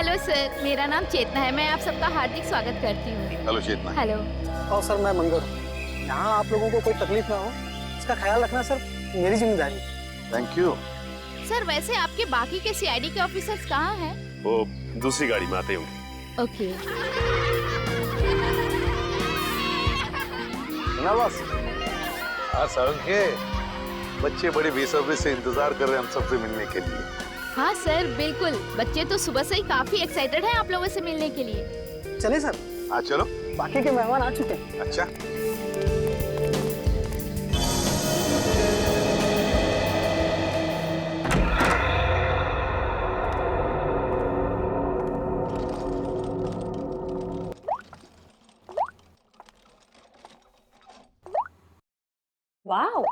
Hello sir, मेरा नाम चेतना है। मैं आप सबका हार्दिक स्वागत करती हूँ। हेलो चेतना। हेलो। और सर मैं मंगल हूँ। यहाँ आप लोगों को कोई तकलीफ ना हो इसका ख्याल रखना सर मेरी जिम्मेदारी है। Thank you. सर वैसे आपके बाकी के सीआईडी के ऑफिसर्स कहाँ हैं? वो दूसरी गाड़ी में आते होंगे। ओके। ना बस हाँ सर के बच्चे बड़ी बेसब्री से इंतजार कर रहे हैं हम सबसे मिलने के लिए। हाँ सर बिल्कुल, बच्चे तो सुबह से ही काफी एक्साइटेड हैं आप लोगों से मिलने के लिए। चले सर। हाँ चलो। बाकी के मेहमान आ चुके हैं। अच्छा वाओ,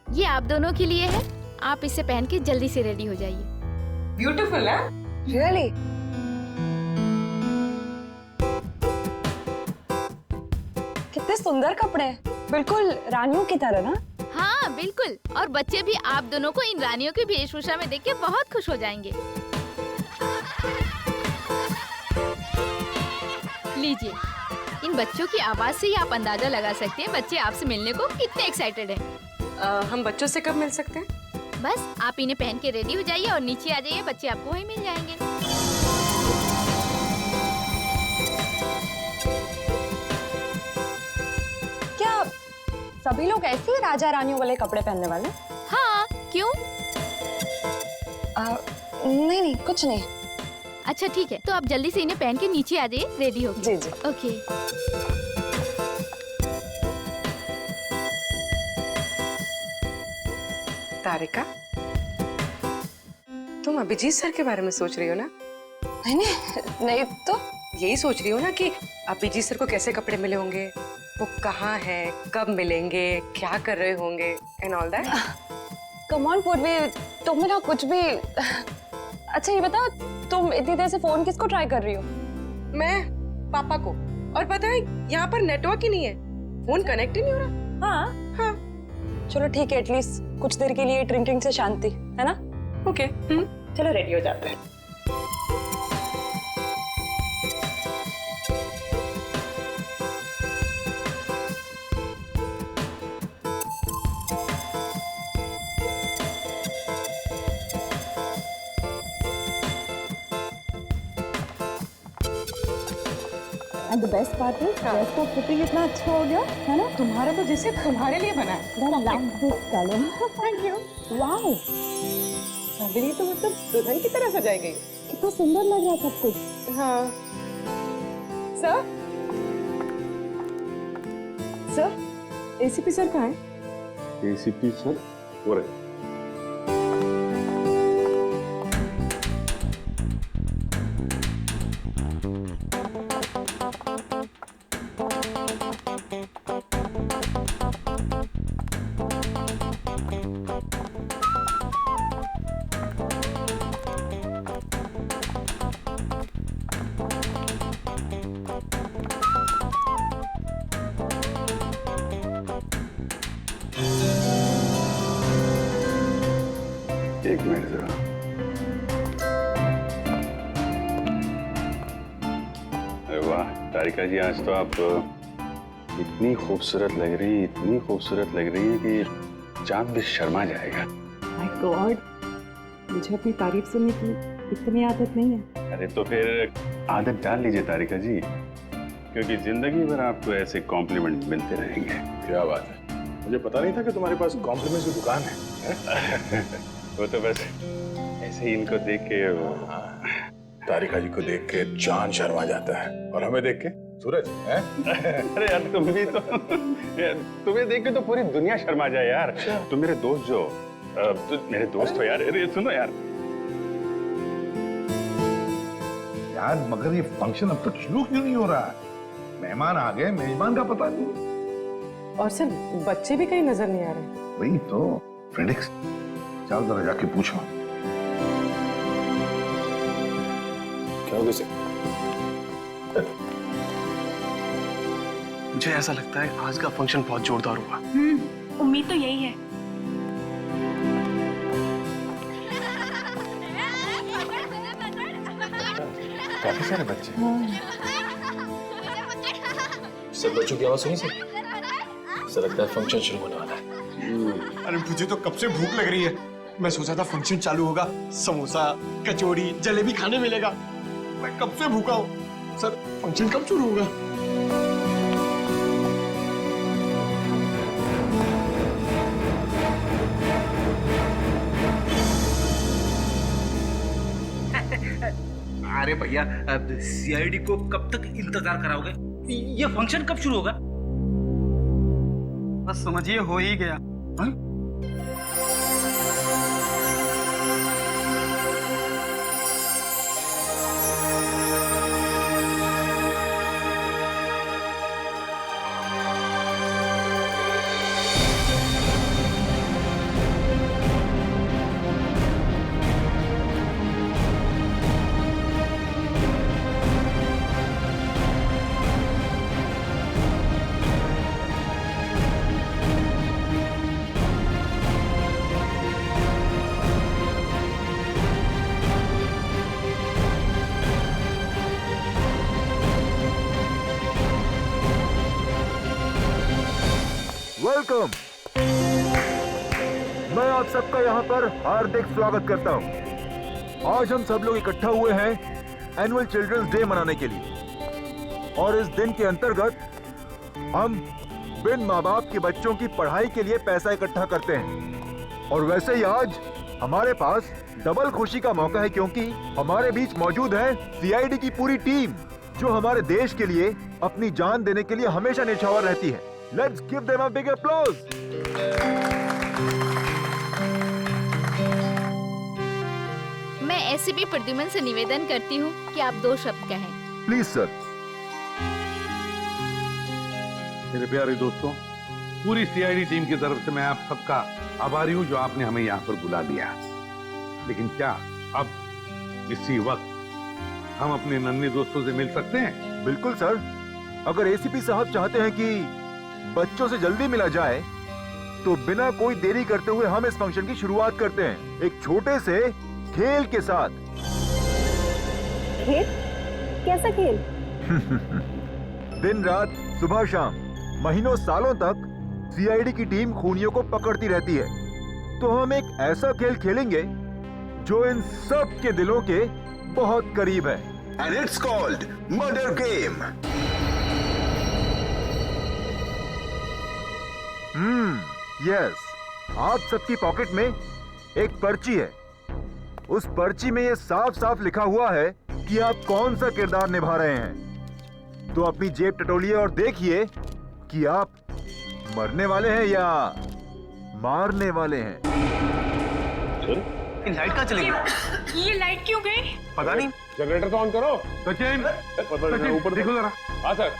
ये आप दोनों के लिए है। आप इसे पहन के जल्दी से रेडी हो जाइए। ब्यूटीफुल है। रियली? कितने सुंदर कपड़े, बिल्कुल रानियों की तरह ना। हाँ बिल्कुल, और बच्चे भी आप दोनों को इन रानियों की वेशभूषा में देख के बहुत खुश हो जाएंगे। लीजिए, इन बच्चों की आवाज से ही आप अंदाजा लगा सकते हैं बच्चे आपसे मिलने को कितने एक्साइटेड हैं। हम बच्चों से कब मिल सकते हैं? बस आप इन्हें पहन के रेडी हो जाइए और नीचे आ जाइए, बच्चे आपको वहीं मिल जाएंगे। क्या सभी लोग ऐसे ही राजा रानियों वाले कपड़े पहनने वाले? हाँ, क्यों? नहीं नहीं, कुछ नहीं। अच्छा ठीक है, तो आप जल्दी से इन्हें पहन के नीचे आ जाइए, रेडी हो जी जी। ओके। तारिका, तुम अभिजीत सर के बारे में सोच रही हो ना? नहीं नहीं तो यही सोच रही हो ना कि अभिजीत सर को कैसे कपड़े मिले होंगे, वो कहाँ है, कब मिलेंगे, क्या कर रहे होंगे and all that. Come on पूर्वी, तुम ना कुछ भी। अच्छा ये बताओ, तुम इतनी देर से फोन किसको ट्राई कर रही हो? मैं पापा को, और पता है यहाँ पर नेटवर्क ही नहीं है, फोन कनेक्ट ही नहीं हो रहा। हाँ हाँ चलो ठीक है, एटलीस्ट कुछ देर के लिए ड्रिंकिंग से शांति है ना। ओके। चलो रेडी हो जाते हैं। And the best part is, dress का फिटिंग इतना अच्छा हो गया है ना। तुम्हारा तो जैसे तुम्हारे लिए बना है। I love this color. Thank you. Wow, Nandini तो मतलब दुल्हन की तरह सजाई गई। कितना सुंदर लग रहा है सब कुछ। हाँ सर, सर एसीपी सर कहाँ है? एसीपी सर हो रहे। एक मिनट जरा। अरे वाह तारिका जी, आज तो आप इतनी खूबसूरत लग रही, इतनी खूबसूरत लग रही है कि चांद भी शर्मा जाएगा। माय गॉड, मुझे अपनी तारीफ सुनने की इतनी आदत नहीं है। अरे तो फिर आदत डाल लीजिए तारिका जी, क्योंकि जिंदगी भर आपको ऐसे कॉम्प्लीमेंट मिलते रहेंगे। क्या बात है, मुझे पता नहीं था कि तुम्हारे पास कॉम्प्लीमेंट्स की दुकान है। वो तो बस ऐसे ही इनको देख के तारिका जी को देख के चांद शर्मा जाता है, और हमें देख के सूरज है। अरे यार तुम भी तो तुम्हें देख के तो पूरी दुनिया शर्मा जाए यार। तुम मेरे दोस्त जो मेरे दोस्त हो यार। अरे सुनो यार, यार मगर ये फंक्शन अब तक शुरू क्यों नहीं हो रहा? मेहमान आ गए, मेजबान का पता नहीं। और सर बच्चे भी कहीं नजर नहीं आ रहे। वही तो फ्रेडिक्स, चल जरा जाके पूछो क्या हो गया। मुझे ऐसा लगता है आज का फंक्शन बहुत जोरदार होगा। उम्मीद तो यही है। काफी सारे बच्चे। सब बच्चों की आवाज सुनी सर? ऐसा लगता है फंक्शन शुरू होने वाला है। अरे मुझे तो कब से भूख लग रही है। मैं सोचा था फंक्शन चालू होगा, समोसा, कचौड़ी, जलेबी खाने मिलेगा। मैं कब से भूखा हूँ। सर फंक्शन कब शुरू होगा? अरे भैया, सीआईडी को कब तक इंतजार कराओगे? ये फंक्शन कब शुरू होगा? बस समझिए हो ही गया। हाँ? वेलकम। मैं आप सबका यहाँ पर हार्दिक स्वागत करता हूँ। आज हम सब लोग इकट्ठा हुए हैं एनुअल चिल्ड्रंस डे मनाने के लिए, और इस दिन के अंतर्गत हम बिन माँ बाप के बच्चों की पढ़ाई के लिए पैसा इकट्ठा करते हैं। और वैसे ही आज हमारे पास डबल खुशी का मौका है, क्योंकि हमारे बीच मौजूद है सीआईडी की पूरी टीम, जो हमारे देश के लिए अपनी जान देने के लिए हमेशा न्यौछावर रहती है। Let's give them a big applause. मैं एसीपी प्रद्युमन से निवेदन करती हूँ कि आप 2 शब्द कहें। Please sir. मेरे प्यारे दोस्तों, पूरी सीआईडी टीम की तरफ से मैं आप सबका आभारी हूं जो आपने हमें यहाँ पर बुला दिया। लेकिन क्या अब इसी वक्त हम अपने नन्हे दोस्तों से मिल सकते हैं? बिल्कुल सर। अगर एसीपी साहब चाहते हैं कि बच्चों से जल्दी मिला जाए, तो बिना कोई देरी करते हुए हम इस फंक्शन की शुरुआत करते हैं एक छोटे से खेल के साथ। खेल? कैसा खेल? दिन रात, सुबह शाम, महीनों सालों तक सीआईडी की टीम खूनियों को पकड़ती रहती है। तो हम एक ऐसा खेल खेलेंगे जो इन सब के दिलों के बहुत करीब है। And it's called Murder Game. Yes. आप सबकी पॉकेट में एक पर्ची है। उस पर्ची में ये साफ साफ लिखा हुआ है कि आप कौन सा किरदार निभा रहे हैं। तो अपनी जेब टटोलिए और देखिए कि आप मरने वाले हैं या मारने वाले हैं। लाइट कहाँ चली गई? ये लाइट क्यों गई? पता नहीं। जनरेटर तो ऑन करो। सचिन, ऊपर देखो जरा। हाँ सर।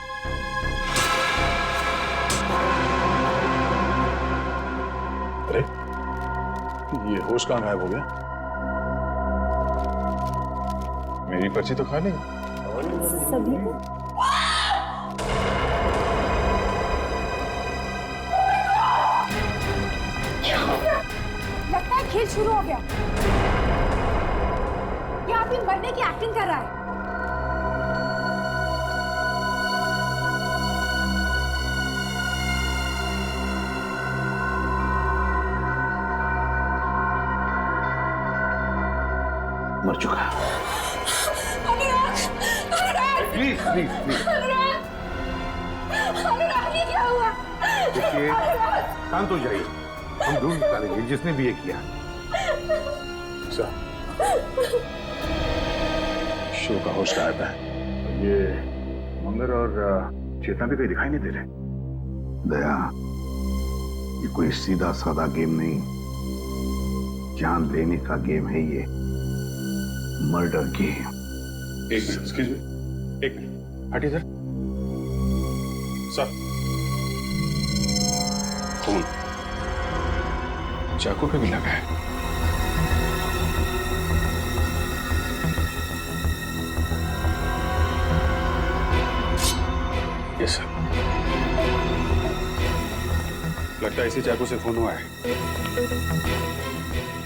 अरे ये होश कहाँ गायब हो गया? मेरी पर्ची तो खाली है। सभी को लगता है खेल शुरू हो गया। ये आदमी मरने की एक्टिंग कर रहा है। मर चुका। Please please please. ये क्या हुआ? देखिए, शांत हो जाइए। हम ढूंढ निकालेंगे जिसने भी ये किया। शो का होश गायब है। ये मंगर और चेतना भी कहीं दिखाई नहीं दे रहे। दया, ये कोई सीधा साधा गेम नहीं, जान लेने का गेम है ये। Murder game. एक मिनट, एक्सक्यूज मी, एक मिनट, हटिए सर। सर, खून चाकू पे भी लगा है। Yes sir. लगता है इसी चाकू से खून हुआ है।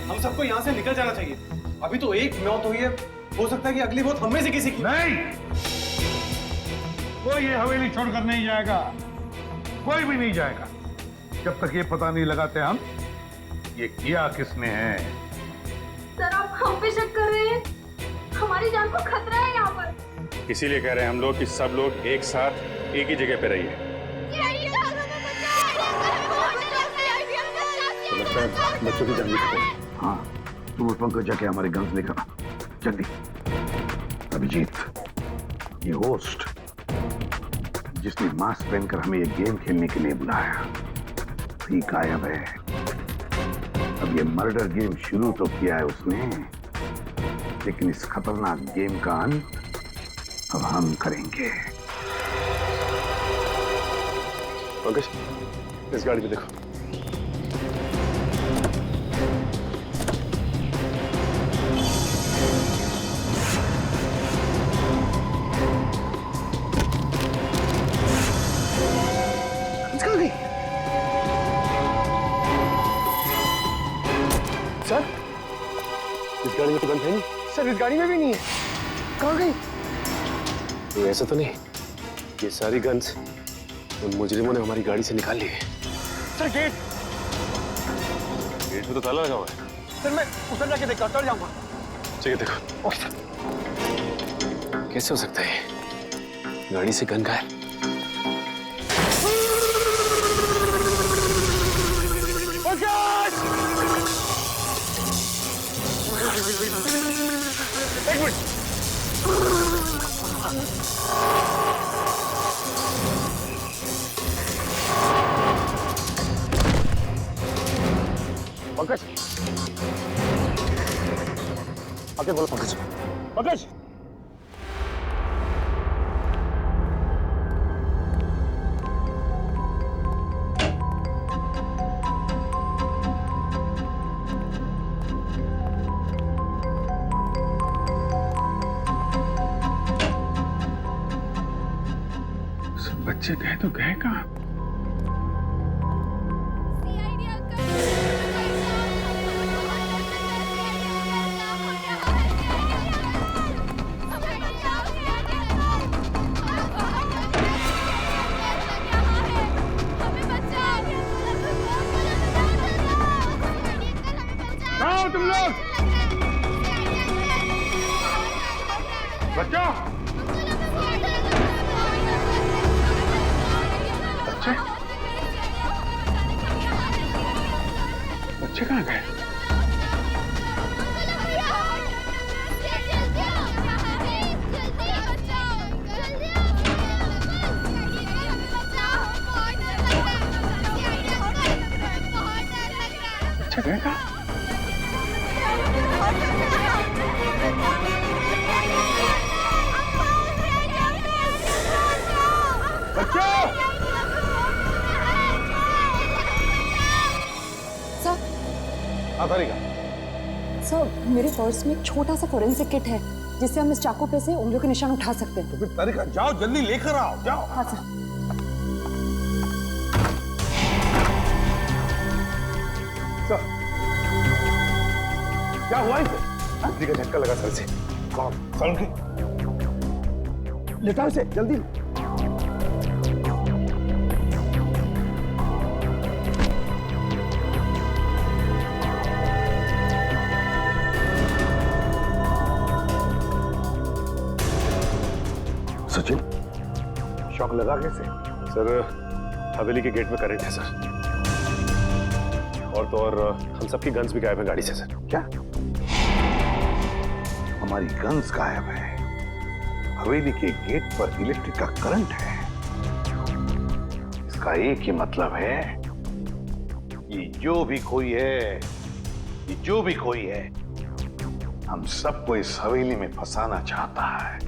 हम सबको यहाँ से निकल जाना चाहिए। अभी तो एक मौत हुई है हो सकता है कि अगली मौत हम में से किसी की। नहीं, कोई ये हवेली छोड़कर नहीं जाएगा, कोई भी नहीं जाएगा जब तक ये पता नहीं लगाते हम ये किया किसने है। सर आप हम पे शक कर रहे हैं? हमारी जान को खतरा है यहाँ पर। इसीलिए कह रहे हैं हम लोग कि सब लोग एक साथ एक ही जगह पे रहिए। बच्चों की जान है। हाँ, तुम उस पंकज जाके हमारे गन्स लेकर आ जल्दी। अभिजीत, ये होस्ट जिसने मास्क पहनकर हमें ये गेम खेलने के लिए बुलाया भी गायब है। अब ये मर्डर गेम शुरू तो किया है उसने, लेकिन इस खतरनाक गेम का अंत अब हम करेंगे। पंकज, इस गाड़ी में देखो। सर, इस गाड़ी में तो गन है नहीं। सर इस गाड़ी में भी नहीं है। कहाँ गई? तो ऐसा तो नहीं ये सारी गन्स उन मुजरिमों ने हमारी गाड़ी से निकाल ली है। सर गेट में तो ताला लगा हुआ है। सर मैं उधर जाके देखता हूँ, चल जाऊंगा। ठीक है, देखो। कैसे हो सकता है गाड़ी से गन गायब? एक मिनट। पंकज, आगे बोलो पंकज। पंकज, बच्चे गए तो गए कहाँ? आओ तुम लोग, बच्चों। बच्चे कहाँ गए? बच्चे गए कहाँ? सर मेरे पर्स में एक छोटा सा फोरेंसिक किट है जिससे हम इस चाकू पे से उंगलियों के निशान उठा सकते हैं। तो फिर तारिका जाओ, जल्दी लेकर आओ, जाओ। हाँ सर। सर, क्या हुआ इसे? बिजली का झटका लगा सर से। कौन? सर की लेटा इसे जल्दी। सचिन, शॉक लगा कैसे? सर हवेली के गेट में करंट है सर, और तो और हम सबकी गन्स भी गायब है गाड़ी से सर। क्या? हमारी गन्स गायब है, हवेली के गेट पर इलेक्ट्रिक का करंट है। इसका एक ही मतलब है, ये जो भी कोई है, ये जो भी कोई है, हम सबको इस हवेली में फंसाना चाहता है।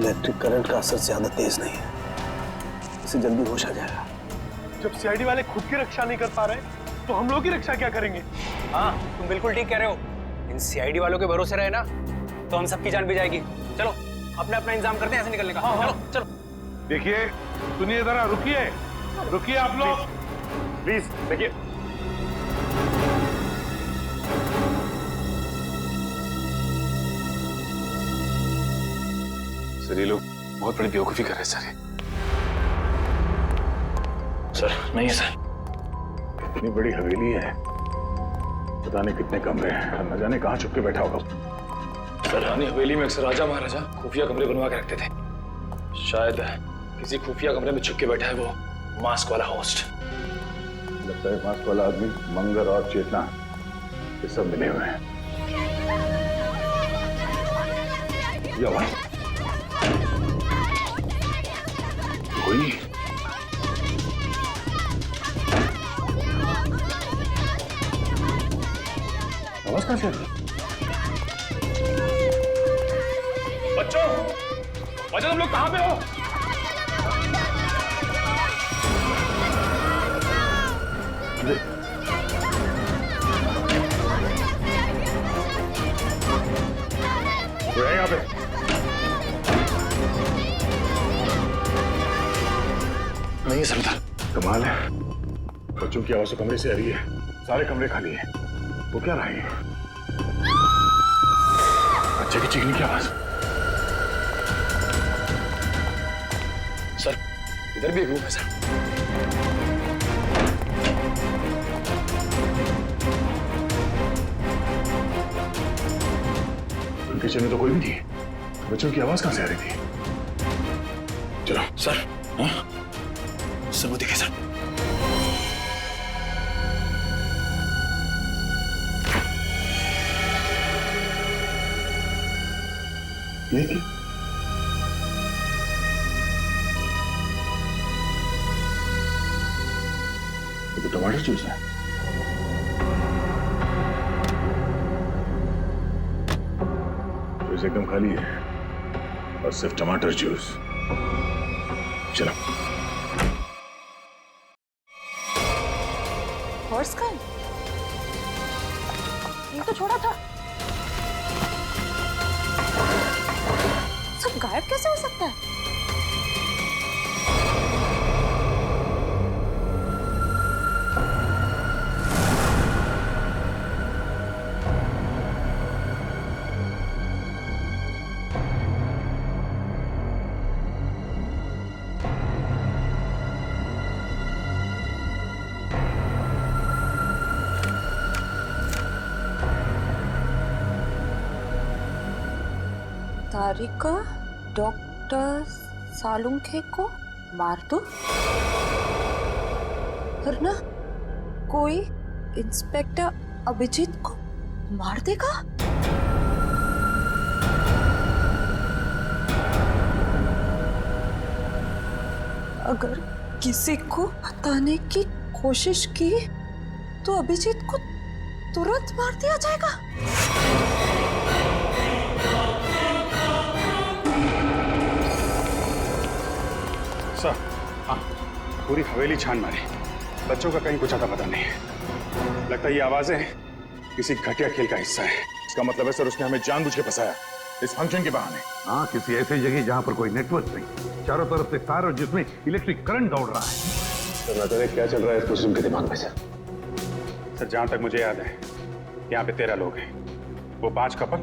इलेक्ट्रिक करंट का असर ज्यादा तेज नहीं है, इसे जल्दी होश आ जाएगा। जब सीआईडी वाले खुद की रक्षा नहीं कर पा रहे तो हम लोग की रक्षा क्या करेंगे? हाँ तुम बिल्कुल ठीक कह रहे हो। इन सीआईडी वालों के भरोसे रहे ना तो हम सबकी जान भी जाएगी। चलो अपना अपना इंतजाम करते हैं ऐसे निकलने का। चलो चलो। देखिए, सुनिए जरा, रुकिए रुकिए आप लोग। प्लीज देखिए। सर ये लोग बहुत बड़ी बेवकूफी कर रहे हैं सर। सर नहीं है सर। इतनी बड़ी हवेली है, पता नहीं कितने कमरे हैं, न जाने कहाँ छुप के बैठा होगा। सर रानी हवेली में अक्सर राजा महाराजा खुफिया कमरे बनवा के रखते थे। शायद किसी खुफिया कमरे में छुप के बैठा है वो मास्क वाला होस्ट। लगता है मास्क वाला आदमी मंगर और चेतना ये सब मिले हुए हैं। ये आवाज कोई आवाज कहां से आ रही है? बच्चों तुम लोग कहां पे हो? वो है यहाँ पे। नहीं समझा। कमाल है, बच्चों की आवाज तो कमरे से आ रही है, सारे कमरे खाली हैं। वो क्या रहा है? बच्चे की चीखने की आवाज। सर इधर भी एक रूम है सर। किचन में तो कोई भी नहीं है, बच्चों की आवाज कहां से आ रही थी? चलो सर। हाँ सर वो दिखे सर। ये क्या? ये तो टमाटर जूस है। जूस एकदम खाली है और सिर्फ टमाटर जूस। चलो। हॉर्स का ये तो छोड़ा था। सब गायब कैसे हो सकता है? तारिका डॉक्टर सालुंखे को मार दो, वरना कोई इंस्पेक्टर अभिजीत को मार देगा। अगर किसी को बताने की कोशिश की तो अभिजीत को तुरंत मार दिया जाएगा। सर हाँ पूरी हवेली छान मारी, बच्चों का कहीं कुछ आता पता नहीं है। लगता है ये आवाजें किसी घटिया खेल का हिस्सा है। इसका मतलब है सर उसने हमें जानबूझ के फंसाया इस फंक्शन के बहाने। हाँ किसी ऐसी जगह जहाँ पर कोई नेटवर्क नहीं, चारों तरफ से तार और जिसमें इलेक्ट्रिक करंट दौड़ रहा है। सर बताइए क्या चल रहा है इस मुस्लिम के दिमाग में सर? सर जहां तक मुझे याद है यहाँ पे 13 लोग हैं। वो 5 कपल,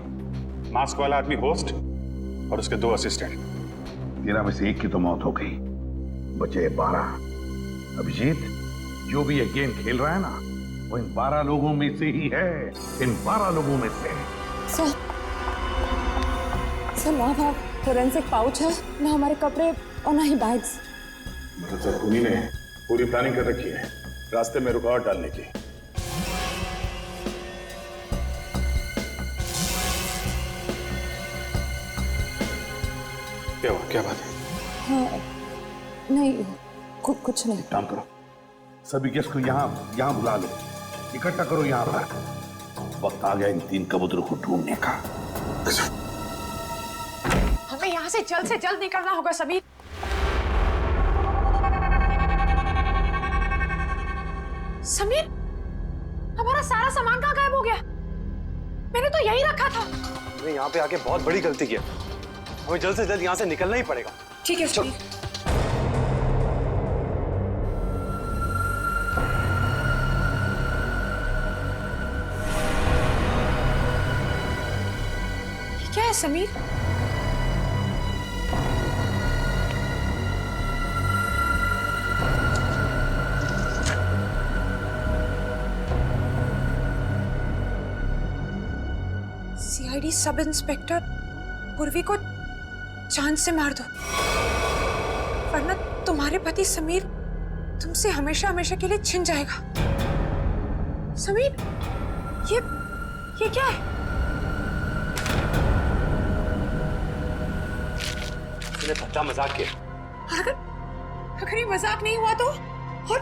मास्क वाला आदमी होस्ट और उसके 2 असिस्टेंट। 13 में से 1 की तो मौत हो गई, बचे 12। अभिजीत जो भी ये गेम खेल रहा है ना वो इन 12 लोगों में से ही है, इन 12 लोगों में से। सर ना वहाँ फोरेंसिक पाउच है, ना हमारे कपड़े और ना ही बैग्स। मतलब सर उन्हीं ने पूरी प्लानिंग कर रखी है रास्ते में रुकावट डालने की। क्या हुआ, क्या बात है? हाँ नहीं कुछ नहीं। काम करो, सभी गेस्ट को यहाँ बुला लो, इकट्ठा करो यहाँ पर। वक्त आ गया इन 3 कबूतरों को ढूंढने का। हमें यहाँ से जल्द निकलना होगा समीर। समीर हमारा सारा सामान कहाँ गायब हो गया? मैंने तो यही रखा था। हमने यहाँ पे आके बहुत बड़ी गलती किया, हमें जल्द से जल्द यहाँ से निकलना ही पड़ेगा। ठीक है Sameer. Sameer? CID sub inspector पूर्वी को जान से मार दो, वरना तुम्हारे पति समीर तुमसे हमेशा हमेशा के लिए छिन जाएगा। समीर, ये क्या है? तूने बच्चा मजाक किया। अगर ये मजाक नहीं हुआ तो, और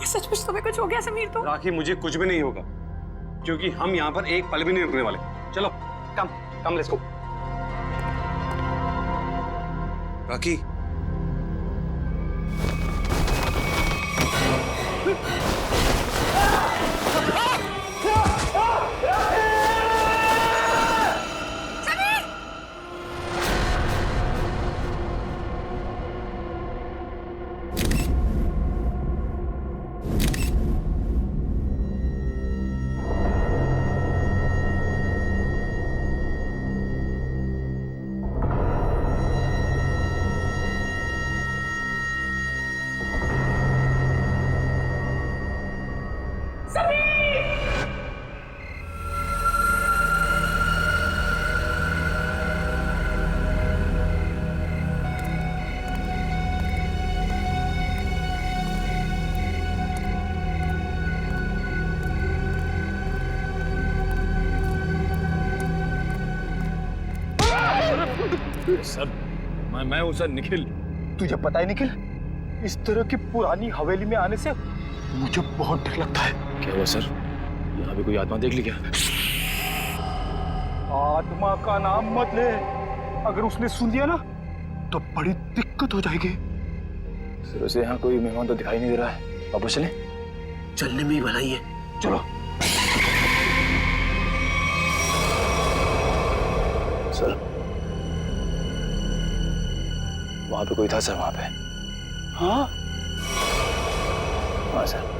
सचमुच तुम्हें कुछ हो गया समीर तो? राखी, मुझे कुछ भी नहीं होगा, क्योंकि हम यहाँ पर एक पल भी नहीं रुकने वाले। चलो come let's go. Rakhi, sir, मैं हूँ सर, निखिल। तुझे पता है निखिल, इस तरह की पुरानी हवेली में आने से मुझे बहुत डर लगता है। क्या हुआ सर? यहाँ भी कोई आत्मा देख ली क्या? आत्मा का नाम मत ले, अगर उसने सुन लिया ना तो बड़ी दिक्कत हो जाएगी। सर वैसे यहाँ कोई मेहमान तो दिखाई नहीं दे रहा है, वापस चलें? चलने में ही भलाई है, चलो। सर वहां पे कोई था सर, वहां पे। हाँ हाँ सर।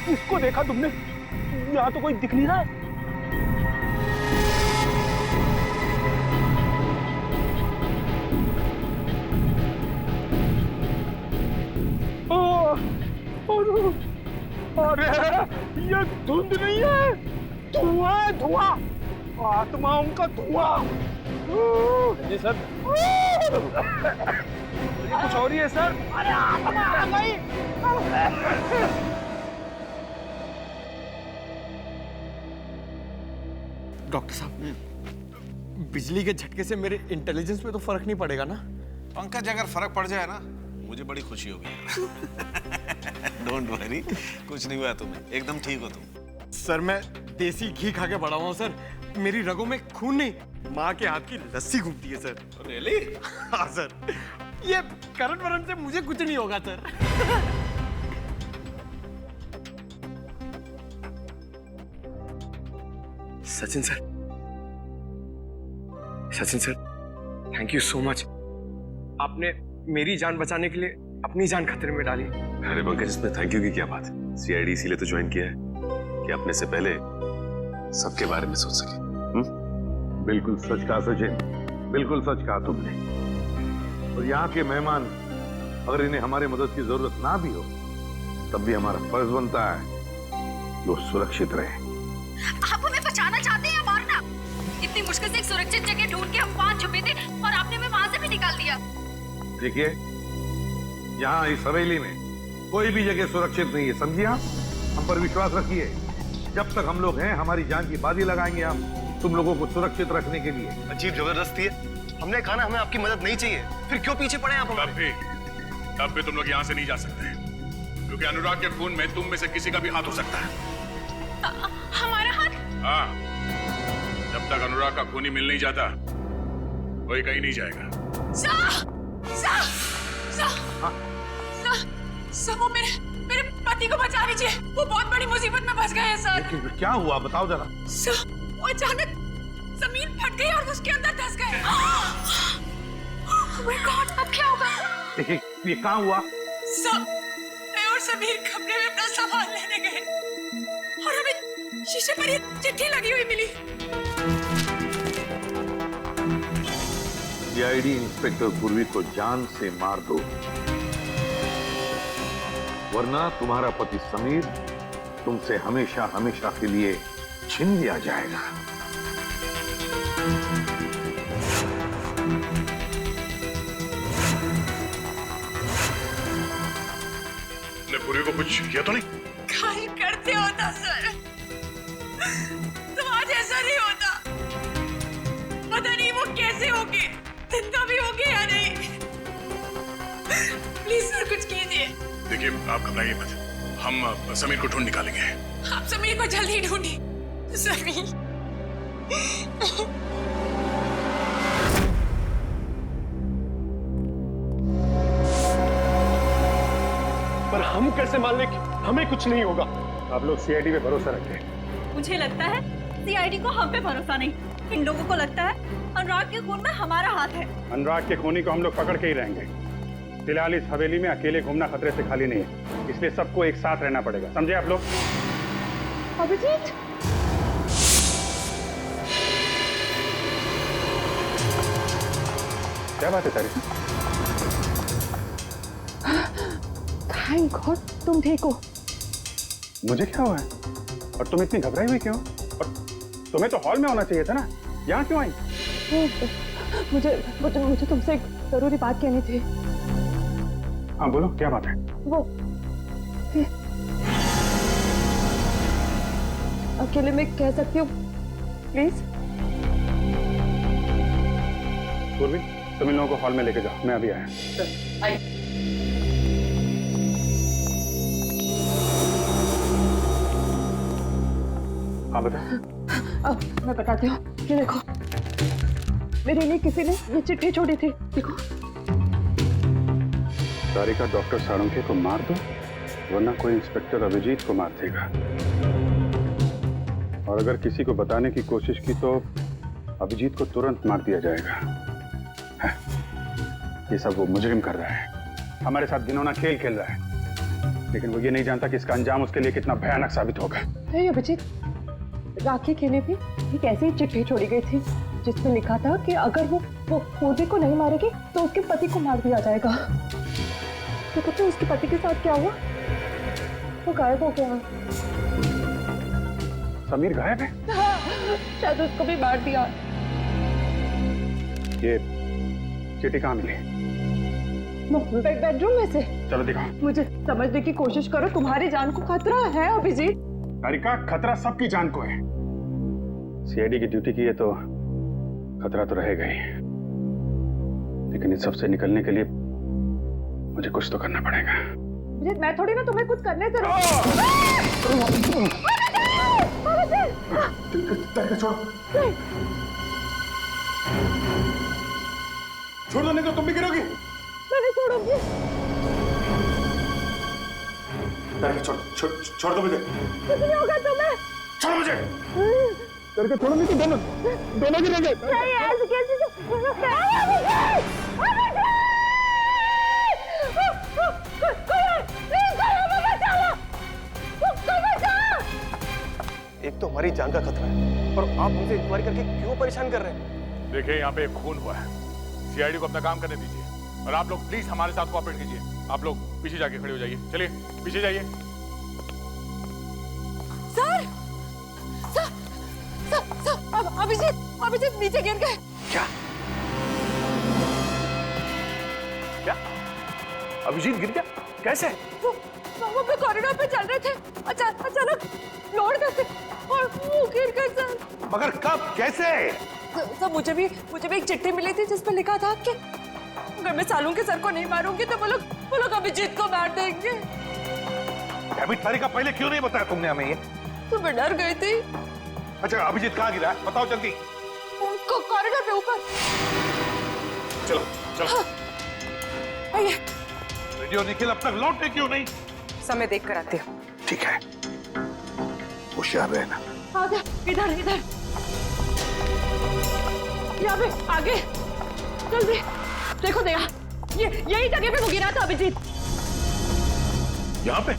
इसको देखा तुमने? यहाँ तो कोई दिख नहीं रहा है। अरे ये धुंध नहीं है, धुआं है, धुआं, आत्माओं का धुआं। जी सर। ये कुछ और ही है सर। अरे आत्मा आ गई। डॉक्टर साहब, बिजली के झटके से मेरे इंटेलिजेंस पे तो फर्क नहीं पड़ेगा ना? पंकज, अगर फर्क पड़ जाए ना मुझे बड़ी खुशी होगी। डोंट वरी, कुछ नहीं हुआ तुम्हें, एकदम ठीक हो तुम। सर मैं देसी घी खा के बड़ा हुआ हूँ सर, मेरी रगों में खून नहीं, माँ के हाथ की लस्सी घूमती है सर। रियली? हाँ सर, ये करंट वरंट से मुझे कुछ नहीं होगा sir. Sachin sir, thank you so much. आपने मेरी जान बचाने के लिए अपनी जान खतरे में डाली। अरे पंकज, इसमें थैंक यू की क्या बात है? सीआईडी इसीलिए तो ज्वाइन किया है कि अपने से पहले सबके बारे में सोच सके। बिल्कुल सच कहा सचिन, बिल्कुल सच कहा तुमने। और यहाँ के मेहमान अगर इन्हें हमारी मदद की जरूरत ना भी हो, तब भी हमारा फर्ज बनता है कि वो सुरक्षित रहे। आप हमें बचाना चाहते हैं या मारना? इतनी मुश्किल से एक सुरक्षित जगह ढूंढ के हम वहां छुपे थे और आपने हमें वहां से भी निकाल दिया। देखिए, यहाँ इस हवेली में कोई भी जगह सुरक्षित नहीं है, समझिए आप? हम पर विश्वास रखिए, जब तक हम लोग हैं हमारी जान की बाजी लगाएंगे हम तुम लोगों को सुरक्षित रखने के लिए। अजीब जबरदस्ती है, हमने कहा ना हमें आपकी मदद नहीं चाहिए, फिर क्यों पीछे पड़े आप हमारे? तब भी तुम लोग यहाँ से नहीं जा सकते, क्योंकि अनुराग के खून में तुम में से किसी का भी हाथ हो सकता है। हमारा हाथ? हाँ, जब तक अनुराग का खून ही मिल नहीं जाता, कोई कहीं नहीं जाएगा। सर वो मेरे पति को बचा लीजिए, वो बहुत बड़ी मुसीबत में फंस गए हैं सर। लेकिन क्या हुआ बताओ जरा। सर वो अचानक जमीन फट गई और उसके अंदर धंस गए। Oh my God, अब क्या होगा? ये कहाँ हुआ? सर मैं और समीर कमरे में अपना सामान लेने गए और हमें शीशे पर ये चिट्ठी लगी हुई मिली। सीआईडी इंस्पेक्टर पूर्वी को जान से मार दो, वरना तुम्हारा पति समीर तुमसे हमेशा हमेशा के लिए छीन लिया जाएगा। ने पूर्वी को कुछ किया तो नहीं? काहे करते होता सर, तो आज ऐसा नहीं होता। पता नहीं वो कैसे होगी, जिंदा भी होगी या नहीं। प्लीज सर कुछ कीजिए। देखिए आप घबराइए मत, हम समीर को ढूंढ निकालेंगे। आप समीर को जल्दी ढूंढिए। समीर पर हम कैसे मान लें कि हमें कुछ नहीं होगा? आप लोग सीआईडी पे भरोसा रखें। मुझे लगता है सीआईडी को हम पे भरोसा नहीं, इन लोगों को लगता है अनुराग के खून में हमारा हाथ है। अनुराग के खूनी को हम लोग पकड़ के ही रहेंगे। फिलहाल इस हवेली में अकेले घूमना खतरे से खाली नहीं है, इसलिए सबको एक साथ रहना पड़ेगा, समझे आप लोग? अभिजीत क्या बात है तारीफ? थैंक गॉड तुम ठीक हो। मुझे क्या हुआ है और तुम इतनी घबराई हुई क्यों? और तुम्हें तो हॉल में होना चाहिए था ना, यहाँ क्यों आई? मुझे तुमसे एक जरूरी बात कहनी थी। हाँ बोलो, क्या बात है? वो अकेले में कह सकती हूँ प्लीज? पूर्वी तुम इन लोगों को हॉल में लेके जाओ, मैं अभी आया। हाँ बता। अब मैं बताती हूँ, ये देखो मेरे लिए किसी ने ये चिट्ठी छोड़ी थी, देखो। सारिका डॉक्टर सारंगे को मार दो, वरना कोई इंस्पेक्टर अभिजीत को मार देगा। और अगर किसी को बताने की कोशिश की तो अभिजीत को तुरंत मार दिया जाएगा। ये सब वो मुजरिम कर रहा है, हमारे साथ घिनौना खेल खेल रहा है, लेकिन वो ये नहीं जानता कि इसका अंजाम उसके लिए कितना भयानक साबित होगा। नहीं अभिजीत, राखी के लिए भी एक ऐसी चिट्ठी छोड़ी गई थी जिसमें लिखा था कि अगर वो पूर्वी को नहीं मारेगी तो उसके पति को मार दिया जाएगा। तो पता है उसके पति के साथ क्या हुआ? वो गायब हो गया। समीर गायब है? शायद उसको भी मार दिया। ये चिट्ठी कहाँ मिली? बेडरूम में से। चलो दिखाओ। मुझे समझने की कोशिश करो, तुम्हारी जान को खतरा है अभिजीत। तारिका, खतरा सबकी जान को है। सीआईडी की ड्यूटी की है तो खतरा तो रहेगा ही, लेकिन इस सबसे निकलने के लिए मुझे कुछ तो करना पड़ेगा। अभिजीत मैं थोड़ी ना तुम्हें कुछ करने से छोड़ दो नहीं तो तुम भी गिरोगी। मैं नहीं छोड़ूंगी। छोड़ दो मुझे। कुछ नहीं होगा तुम्हें। छोड़ मुझे। करके छोड़ो नहीं तो दोनों गिरेंगे। नहीं ऐसे कैसे? एक तो हमारी जान का खतरा है और आप हमसे इंक्वायरी करके क्यों परेशान कर रहे हैं? देखिए यहाँ पे एक खून हुआ है, सीआईडी को अपना काम करने दीजिए और आप लोग प्लीज हमारे साथ कोऑपरेट कीजिए। आप लोग पीछे जाके खड़े हो जाइए, चलिए पीछे जाइए। Sir, sir, sir, sir, Abhijeet नीचे गिर गए। क्या? क्या? अभिजीत गिर गया? कैसे? वो अपने कॉरिडोर पे चल रहे थे, अचानक लोड करते और वो गिर गए सर। मगर कब, कैसे? सर मुझे भी एक चिट्ठी मिली थी जिसमें लिखा था कि अगर मैं सालू के सर को नहीं मारूंगी तो वो लोग अभिजीत को मार देंगे। तारिका, पहले क्यों नहीं बताया तुमने हमें ये? तो मैं डर गई थी। अच्छा अभिजीत कहाँ गिरा है? बताओ जल्दी। कॉरिडोर पे ऊपर। चलो चलो। आइए। रेडियो निखिल अब तक लौटे क्यों नहीं? समय देख कर आते हो। ठीक है, होशियार रहना। आगे, इधर इधर, यहाँ पे आगे, जल्दी देखो दया, ये यही जगह पे वो गिरा था अभिजीत। यहाँ पे?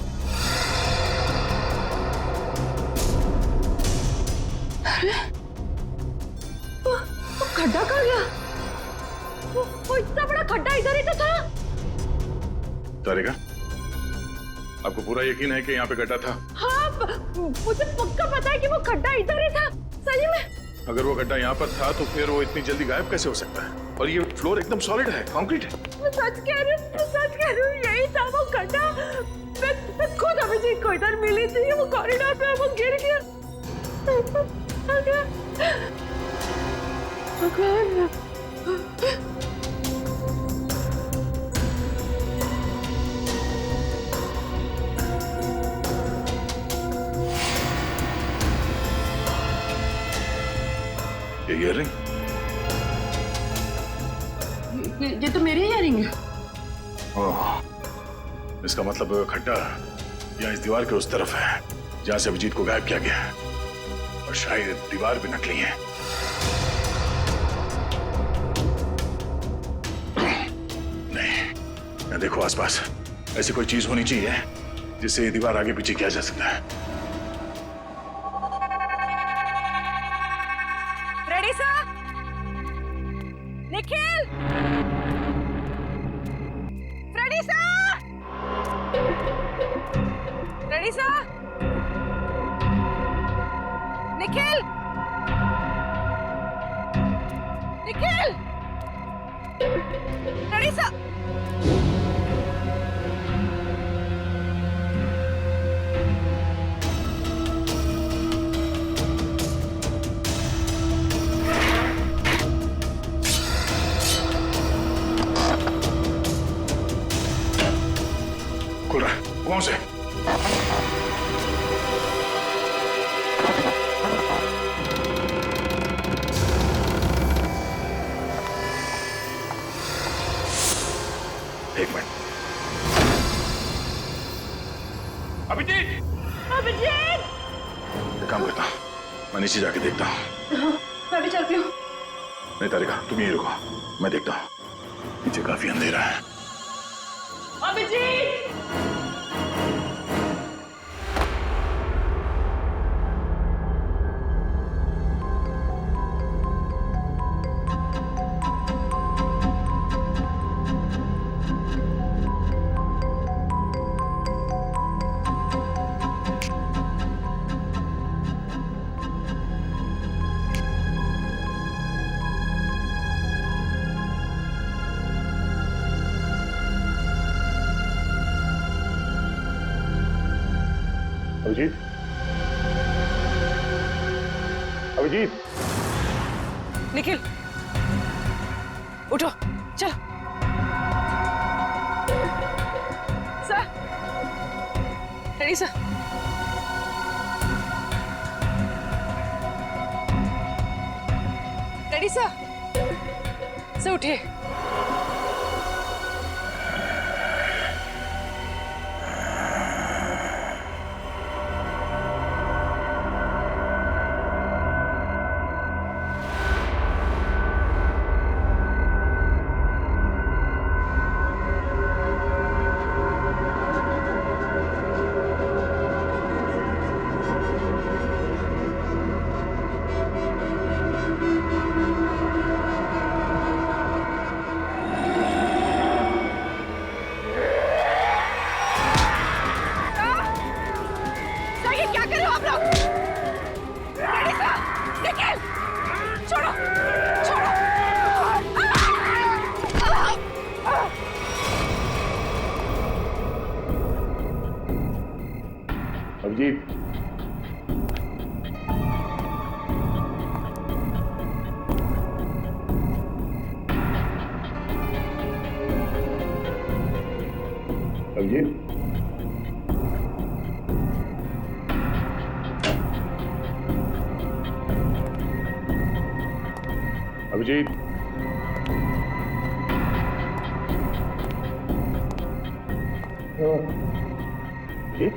अरे वो खड्डा कहाँ गया? वो इतना बड़ा खड्डा इधर ही तो था। तारिका, आपको पूरा यकीन है कि यहाँ पे गड्ढा था? हाँ, मुझे पक्का पता है कि वो खड्डा इधर ही था, सही में। अगर वो गड्ढा यहाँ पर था तो फिर वो इतनी जल्दी गायब कैसे हो सकता है? और ये फ्लोर एकदम सॉलिड है, कंक्रीट है। मैं सच कह रही हूँ, सच कह रही हूँ, यही था वो गड्ढा। मैं खुद अभिजीत को इधर मिली थी, वो कॉरिडोर पे वो गिर गया। ये ईयररिंग? ये तो मेरी ईयररिंग है। ओह, इसका मतलब खड्डा यहाँ इस दीवार के उस तरफ है जहाँ से अभिजीत को गायब किया गया है, और शायद दीवार भी नकली है। नहीं, देखो आसपास ऐसी कोई चीज होनी चाहिए जिससे ये दीवार आगे पीछे किया जा सकता है। Ready sir? Nikhil, ready sir? Ready sir? Nikhil, Nikhil, ready sir? खुल रहा है, कौन से? एक मिनट। अभिजीत! अभिजीत! एक काम करता हूँ, मैं नीचे जाके देखता हूँ। मैं भी चलती हूँ। नहीं तारिका, तुम यहीं रुको, मैं देखता हूँ। नीचे काफी अंधेरा है। अभिजीत! अभिजीत, अभिजीत, निखिल, उठो, चलो। Sir, ready sir? Ready sir? Sir उठिए। अभिजीत, अभिजीत, अभिजीत, अभिजीत,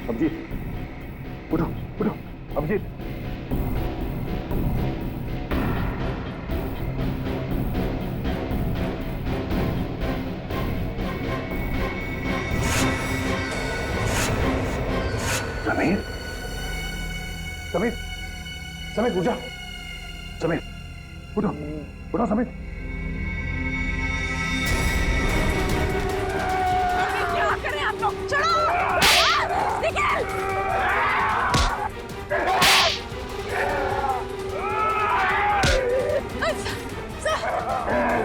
अभिजीत, उठो उठो, अभिजीत। समीर, समीर, समीर उठा, समीर उठो, उठो समीर। क्या करें आप लोग? चलो निकल।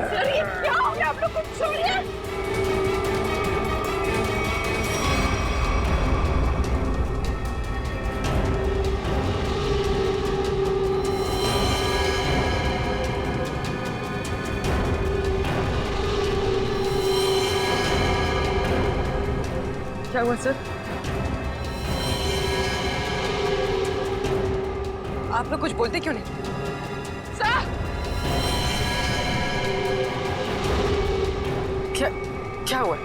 सर ये क्या हो गया आप लोग को? छोड़िए। क्या हुआ सर? आप लोग कुछ बोलते क्यों नहीं? सर क्या हुआ?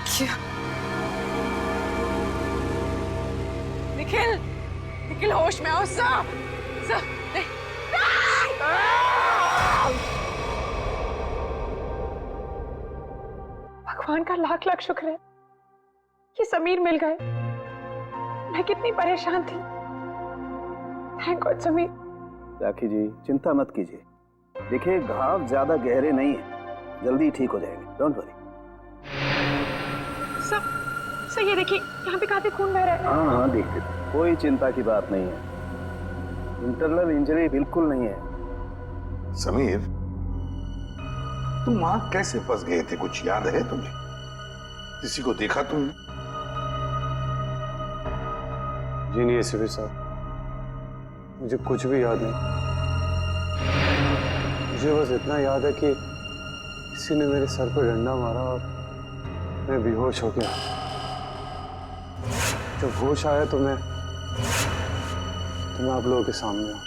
क्या? निखिल, निखिल होश में आओ। सर भगवान का लाख लाख शुक्र है कि समीर मिल गए। मैं कितनी परेशान थी। Thank God Sameer. राखी जी चिंता मत कीजिए, देखिए घाव ज्यादा गहरे नहीं है, जल्दी ठीक हो जाएंगे, डोंट वरी। सर ये देखिए यहाँ पे काफी खून बह रहा है। हाँ हाँ देखते थे, कोई चिंता की बात नहीं है, इंटरनल इंजरी बिल्कुल नहीं है। समीर, तुम वहां कैसे फंस गए थे, कुछ याद है तुम्हें? किसी को देखा तुमने? जी नहीं एसीपी साहब, मुझे कुछ भी याद नहीं। मुझे बस इतना याद है कि किसी ने मेरे सर पर डंडा मारा और मैं बेहोश हो गया। जब होश आया तो मैं आप लोगों के सामने हूं।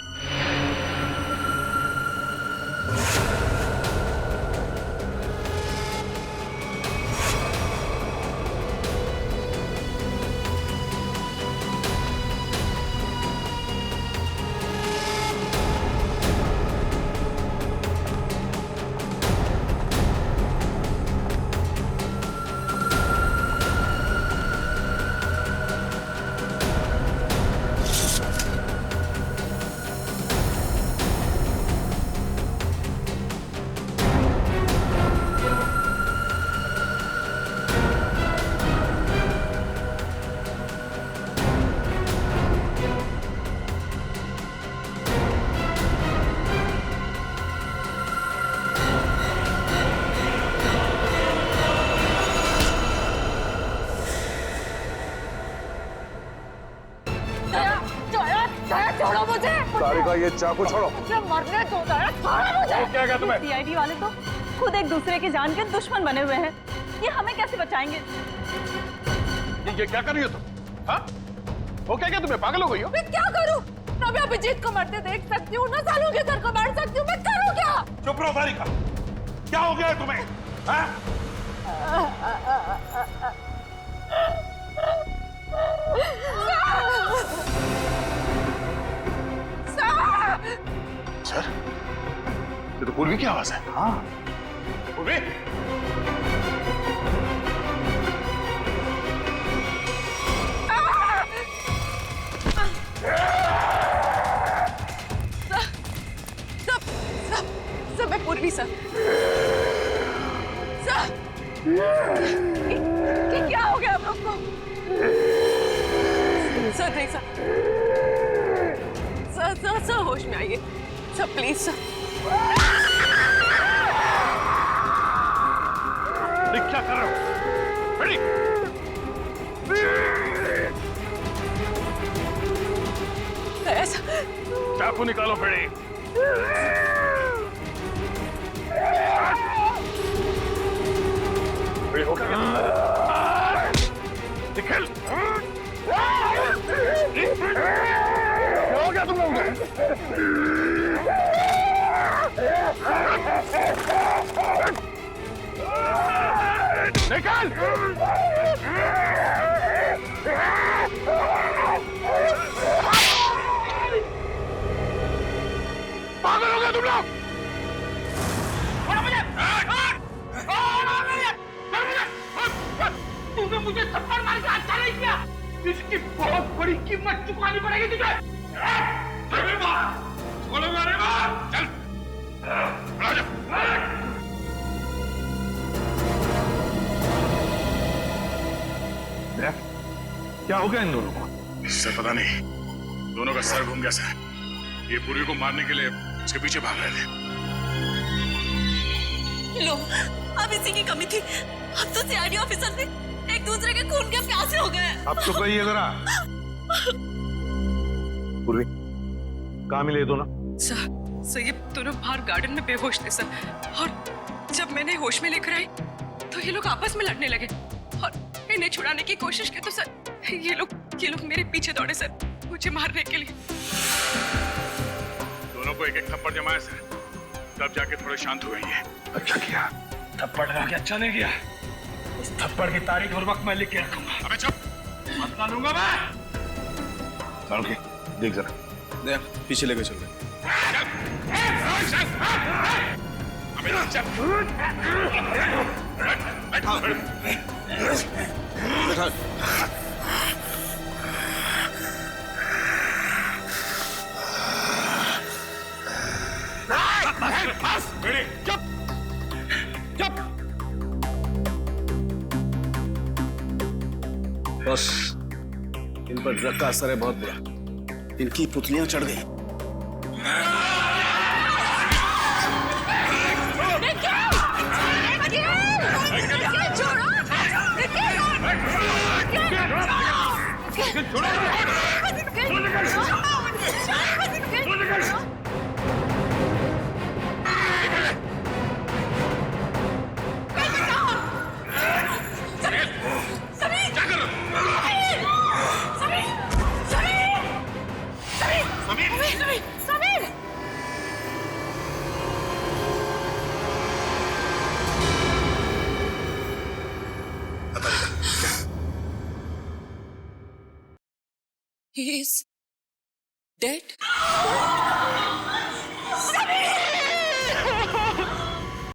छोड़ो मुझे। सारिका ये चाकू छोड़ो। मुझे मरने दो, छोड़ो मुझे। क्या कहा तुम्हें? सीआईडी वाले तो खुद एक दूसरे के जान के दुश्मन बने हुए हैं, ये हमें कैसे बचाएंगे? ये क्या कर रही हो तुम? हाँ? वो क्या तुम्हें पागल हो गई हो? मैं क्या करूं? ना मैं अभिजीत को मरते देख सकती हूँ, ना सालों के सर को मार सकती हूँ, मैं करूँ क्या? चुप रहो सारिका, क्या हो गया है तुम्हें? हाँ? सर, ये तो पूर्वी की आवाज है। हाँ पूर्वी, सब मैं पूर्वी सर। ये क्या हो गया आप लोग को? सर देख सर होश में आइए सर, प्लीज सर। क्या कर रहे हो? रेडी? चाकू निकालो फेड़ी। हो गया। निकल! पागल हो गए तुम लोग! तूने मुझे थप्पड़ मार के अच्छा नहीं किया। इसकी बहुत बड़ी कीमत चुकानी पड़ेगी तुझे। चल। क्या हो गया इन दोनों को? सर पता नहीं, दोनों का सर घूम गया सर। ये पूर्वी को मारने के लिए उसके पीछे भाग रहे थे। लो, अब इसी की कमी थी। अब तो सीआईडी ऑफिसर से एक दूसरे के खून के प्यासे हो गए। अब तो कहिए जरा। पूर्वी, कहाँ मिले ये दोनों? सर ये दोनों बाहर गार्डन में बेहोश थे सर, और जब मैंने होश में लेकर आई तो ये लोग आपस में लड़ने लगे और इन्हें छुड़ाने की कोशिश की तो सर ये लोग मेरे पीछे दौड़े सर, मुझे मारने के लिए। दोनों को एक एक थप्पड़ जमाया सर, तब जाके थोड़े शांत हुए ये। अच्छा किया। थप्पड़ लगा के अच्छा नहीं किया। उस थप्पड़ की तारीख और वक्त मैं लिख के रखूंगा। अबे चुप! बदला लूंगा मैं। सालुंखे, देख जरा। देख, पीछे लेके चल रहे। बैठा। बस, इन पर ड्रग का असर है बहुत बुरा। इनकी पुतलियां चढ़ गई। He is dead.